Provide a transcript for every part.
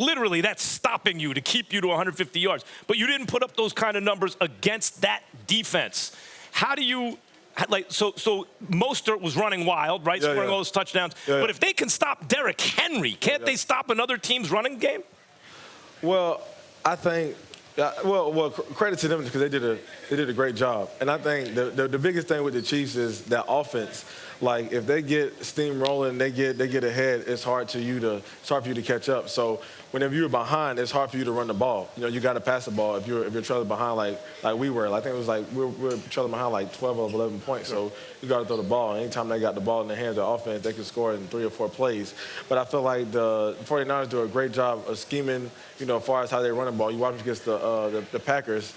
Literally, that's stopping you to keep you to 150 yards. But you didn't put up those kind of numbers against that defense. How do you, so Mostert was running wild, right? Scoring all those touchdowns. But if they can stop Derrick Henry, can't they stop another team's running game? Well, I think, well, credit to them because they did a great job. And I think the biggest thing with the Chiefs is that offense. Like if they get steam rolling, they get ahead. It's hard for you to catch up. So whenever you're behind, it's hard for you to run the ball. You know, you got to pass the ball if you're trailing behind like we were. I think it was like we were trailing behind like 12 or 11 points. So you got to throw the ball. Anytime they got the ball in their hands, the offense, they can score in 3 or 4 plays. But I feel like the 49ers do a great job of scheming. You know, as far as how they run the ball. You watch them against the Packers.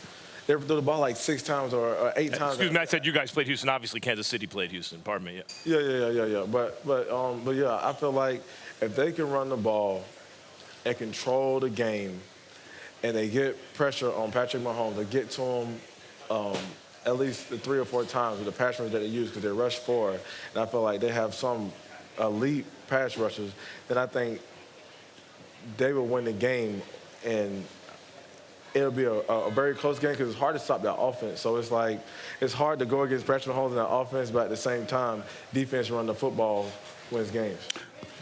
They threw the ball like 6 times or 8 times. Excuse me, I said you guys played Houston. Obviously, Kansas City played Houston. Pardon me. Yeah. But yeah, I feel like if they can run the ball and control the game, and they get pressure on Patrick Mahomes, they get to him at least 3 or 4 times with the pass rush that they use because they rush forward, and I feel like they have some elite pass rushers, then I think they will win the game and it'll be a very close game because it's hard to stop that offense. So it's like it's hard to go against Patrick Mahomes in that offense, but at the same time, defense run the football wins games.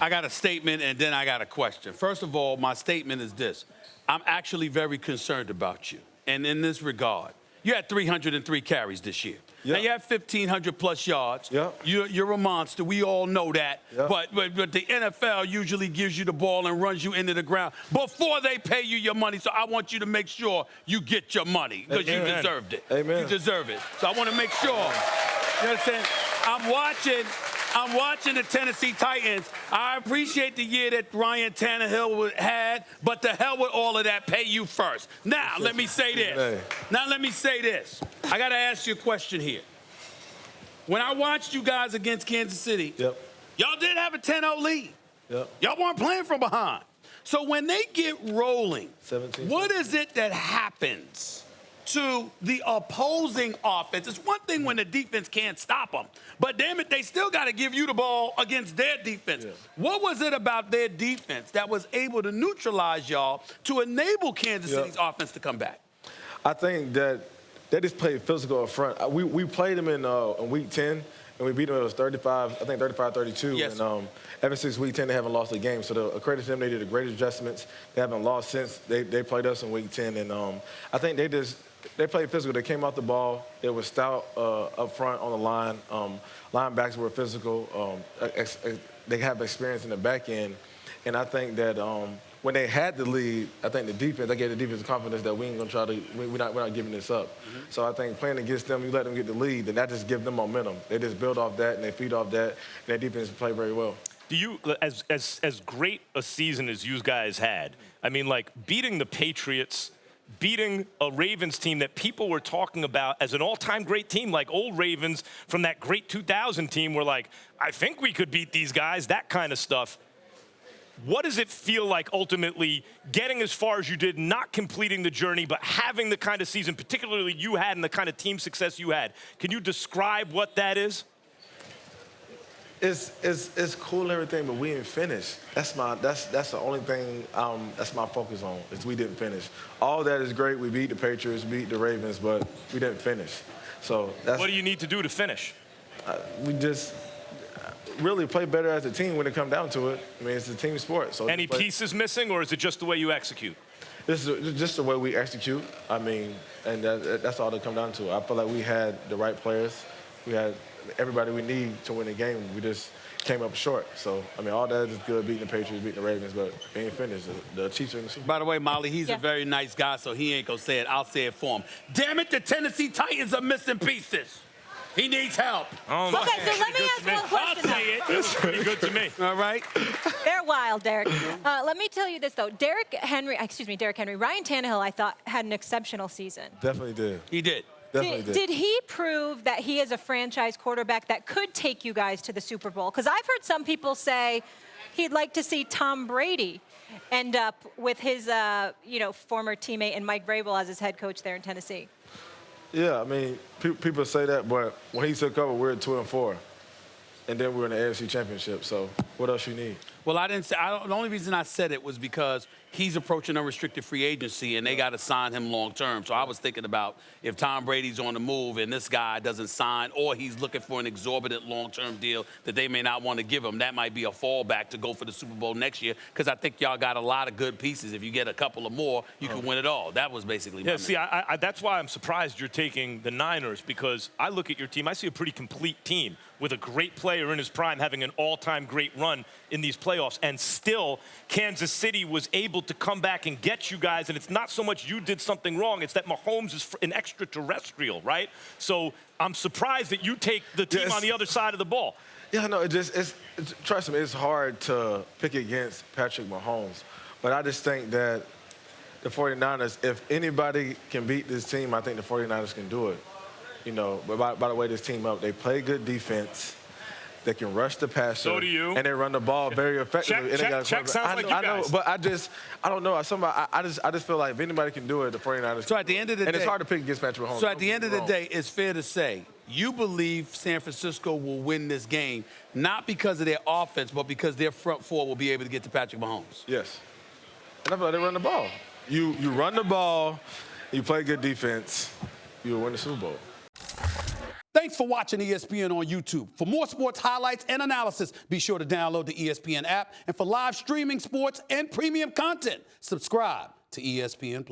I got a statement and then I got a question. First of all, my statement is this. I'm actually very concerned about you. And in this regard, you had 303 carries this year. Now you have 1,500 plus yards. You're a monster. We all know that. But the NFL usually gives you the ball and runs you into the ground before they pay you your money. So I want you to make sure you get your money because you deserved it. Amen. You deserve it. So I want to make sure. You understand? I'm watching the Tennessee Titans. I appreciate the year that Ryan Tannehill had, but to hell with all of that, pay you first. Now, let me say this. I got to ask you a question here. When I watched you guys against Kansas City, y'all did have a 10-0 lead. Y'all weren't playing from behind. So when they get rolling, what is it that happens to the opposing offense? It's one thing when the defense can't stop them, but damn it, they still got to give you the ball against their defense. What was it about their defense that was able to neutralize y'all to enable Kansas City's offense to come back? I think that they just played physical up front. We played them in week 10, and we beat them. It was 35-32. And ever since week 10, they haven't lost a game. So the credit to them, they did the great adjustments. They haven't lost since they played us in week 10. And I think they played physical. They came out the ball. They were stout up front on the line. Linebackers were physical. They have experience in the back end. And I think that when they had the lead, I think they gave the defense confidence that we ain't gonna we're not giving this up. So I think playing against them, you let them get the lead, then that just gives them momentum. They just build off that and they feed off that, and their defense play very well. Do you, as great a season as you guys had, I mean, like beating the Patriots, beating a Ravens team that people were talking about as an all-time great team, like old Ravens from that great 2000 team were like, I think we could beat these guys, that kind of stuff. What does it feel like ultimately getting as far as you did, not completing the journey, but having the kind of season, particularly you had and the kind of team success you had? Can you describe what that is? It's cool and everything, but we didn't finish. That's the only thing that's my focus on, is we didn't finish. All that is great. We beat the Patriots, beat the Ravens, but we didn't finish. So what do you need to do to finish? We just really play better as a team when it comes down to it. I mean, it's a team sport. So any pieces missing, or is it just the way you execute? This is just the way we execute. I mean, and that's all that come down to. I feel like we had the right players. We had everybody we need to win the game. We just came up short. So, I mean, all that is good, beating the Patriots, beating the Ravens, but they ain't finished. The Chiefs are in the Super Bowl. By the way, Molly, he's a very nice guy, so he ain't going to say it. I'll say it for him. Damn it, the Tennessee Titans are missing pieces. He needs help. Okay, so let me ask one question. I'll say it. That's pretty good to me. All right. They're wild, Derrick. Let me tell you this, though. Derrick Henry, Ryan Tannehill, I thought, had an exceptional season. Definitely did. He did. Did he prove that he is a franchise quarterback that could take you guys to the Super Bowl? Because I've heard some people say he'd like to see Tom Brady end up with his former teammate and Mike Vrabel as his head coach there in Tennessee. Yeah, I mean, people say that, but when he took over, we were 2-4. And then we were in the AFC Championship. So What else you need? Well, I didn't say. The only reason I said it was because he's approaching unrestricted free agency, and they got to sign him long term. So I was thinking about if Tom Brady's on the move and this guy doesn't sign, or he's looking for an exorbitant long-term deal that they may not want to give him, that might be a fallback to go for the Super Bowl next year. Because I think y'all got a lot of good pieces. If you get a couple of more, you can win it all. That was basically my see, that's why I'm surprised you're taking the Niners, because I look at your team, I see a pretty complete team with a great player in his prime having an all-time great run in these playoffs, and still Kansas City was able to come back and get you guys, and it's not so much you did something wrong, it's that Mahomes is an extraterrestrial, right? So I'm surprised that you take the team on the other side of the ball. Yeah, no, trust me, it's hard to pick against Patrick Mahomes, but I just think that the 49ers, if anybody can beat this team, I think the 49ers can do it. You know, but by the way this team up, they play good defense. They can rush the passer. So do you. And they run the ball very effectively. Check sounds like you guys. I know, but I don't know. I just feel like if anybody can do it, the 49ers. So at the end of the day, and it's hard to pick against Patrick Mahomes. So at the end of the day, it's fair to say you believe San Francisco will win this game, not because of their offense, but because their front four will be able to get to Patrick Mahomes. Yes. And I feel like they run the ball. You run the ball, you play good defense, you'll win the Super Bowl. Thanks for watching ESPN on YouTube. For more sports highlights and analysis, be sure to download the ESPN app. And for live streaming sports and premium content, subscribe to ESPN+.